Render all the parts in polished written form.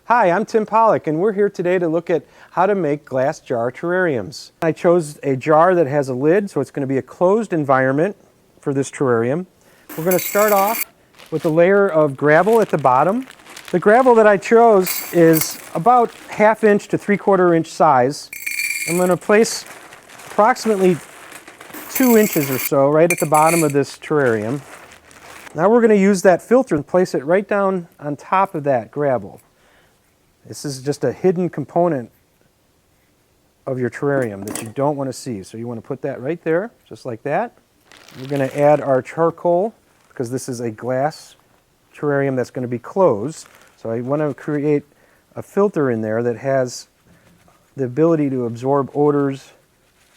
Hi, I'm Tim Pollock, and we're here today to look at how to make glass jar terrariums. I chose a jar that has a lid, so it's going to be a closed environment for this terrarium. We're going to start off with a layer of gravel at the bottom. The gravel that I chose is about 1/2 inch to 3/4 inch size. I'm going to place approximately 2 inches or so right at the bottom of this terrarium. Now we're going to use that filter and place it right down on top of that gravel. This is just a hidden component of your terrarium that you don't want to see. So you want to put that right there, just like that. We're going to add our charcoal because this is a glass terrarium that's going to be closed. So I want to create a filter in there that has the ability to absorb odors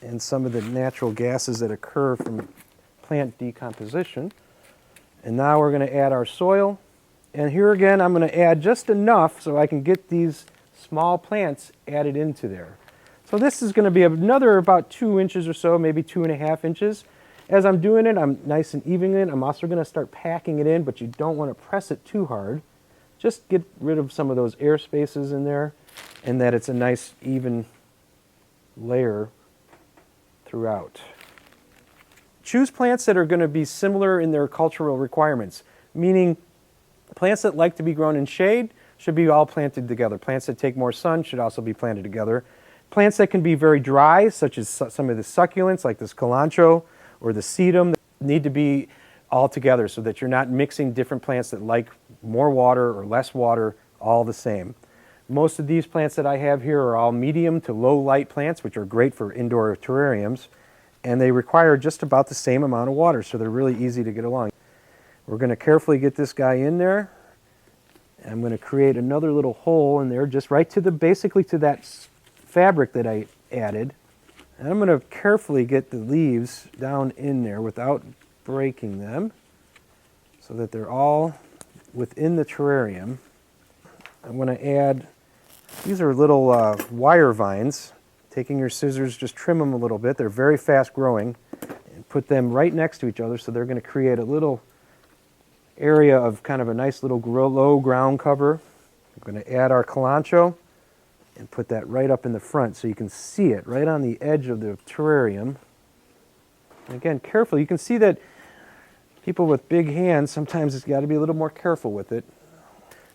and some of the natural gases that occur from plant decomposition. And now we're going to add our soil. And here again, I'm going to add just enough so I can get these small plants added into there. So this is going to be another about 2 inches or so, maybe 2.5 inches. As I'm doing it, I'm nice and evening it. I'm also going to start packing it in, but you don't want to press it too hard. Just get rid of some of those air spaces in there and that it's a nice even layer throughout. Choose plants that are going to be similar in their cultural requirements, meaning plants that like to be grown in shade should be all planted together. Plants that take more sun should also be planted together. Plants that can be very dry, such as some of the succulents like this cilantro or the sedum, need to be all together so that you're not mixing different plants that like more water or less water all the same. Most of these plants that I have here are all medium to low light plants, which are great for indoor terrariums, and they require just about the same amount of water, so they're really easy to get along. We're going to carefully get this guy in there. I'm going to create another little hole in there, just right to basically to that fabric that I added. And I'm going to carefully get the leaves down in there without breaking them so that they're all within the terrarium. I'm going to add, these are little wire vines. Taking your scissors, just trim them a little bit. They're very fast growing. And put them right next to each other so they're going to create a little area of kind of a nice little low ground cover. I'm going to add our cilantro and put that right up in the front so you can see it right on the edge of the terrarium. And again, careful. You can see that people with big hands, sometimes it's got to be a little more careful with it.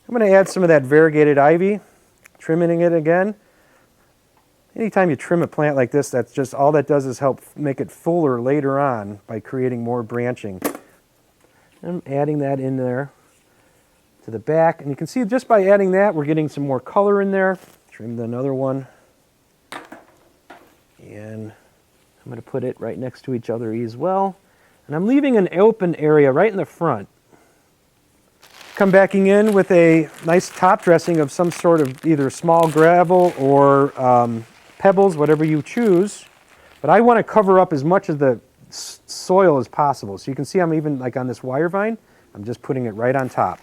I'm going to add some of that variegated ivy, trimming it again. Anytime you trim a plant like this, that's just all that does is help make it fuller later on by creating more branching. I'm adding that in there to the back, and you can see just by adding that we're getting some more color in there. Trim another one, and I'm going to put it right next to each other as well. And I'm leaving an open area right in the front. Come backing in with a nice top dressing of some sort of either small gravel or pebbles, whatever you choose. But I want to cover up as much of the soil as possible. So you can see I'm even like on this wire vine, I'm just putting it right on top.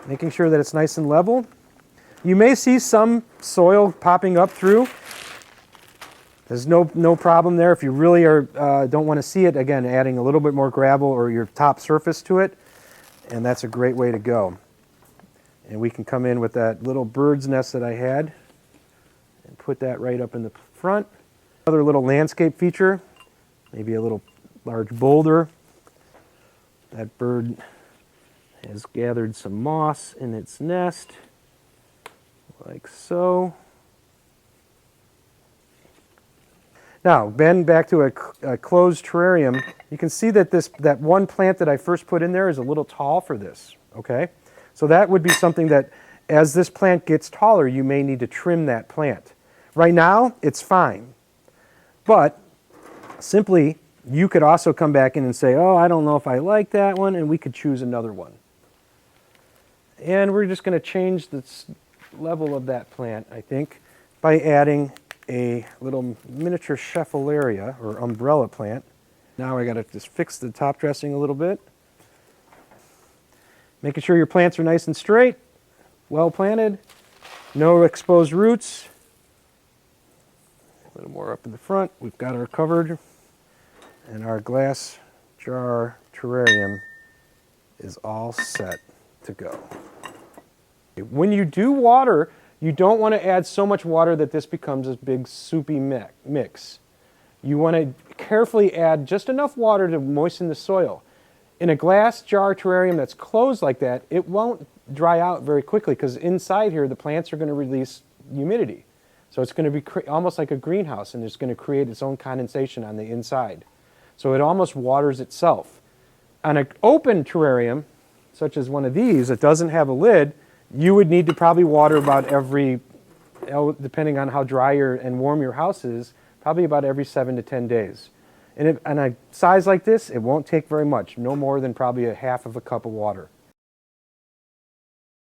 Making sure that it's nice and level. You may see some soil popping up through. There's no problem there. If you really don't want to see it, again, adding a little bit more gravel or your top surface to it, and that's a great way to go. And we can come in with that little bird's nest that I had and put that right up in the front. Another little landscape feature. Maybe a little large boulder. That bird has gathered some moss in its nest, like so. Now, then back to a closed terrarium. You can see that that one plant that I first put in there is a little tall for this, okay? So that would be something that as this plant gets taller, you may need to trim that plant. Right now, it's fine. But simply, you could also come back in and say, oh, I don't know if I like that one, and we could choose another one. And we're just going to change the level of that plant, I think, by adding a little miniature scheffelaria or umbrella plant. Now I got to just fix the top dressing a little bit. Making sure your plants are nice and straight, well planted, no exposed roots. A little more up in the front. We've got our covered, and our glass jar terrarium is all set to go. When you do water, you don't want to add so much water that this becomes a big soupy mix. You want to carefully add just enough water to moisten the soil. In a glass jar terrarium that's closed like that, it won't dry out very quickly because inside here the plants are going to release humidity. So it's going to be almost like a greenhouse, and it's going to create its own condensation on the inside. So it almost waters itself. On an open terrarium, such as one of these that doesn't have a lid, you would need to probably water about every, depending on how dry and warm your house is, probably about every 7 to 10 days. And on a size like this, it won't take very much, no more than probably a half of a cup of water.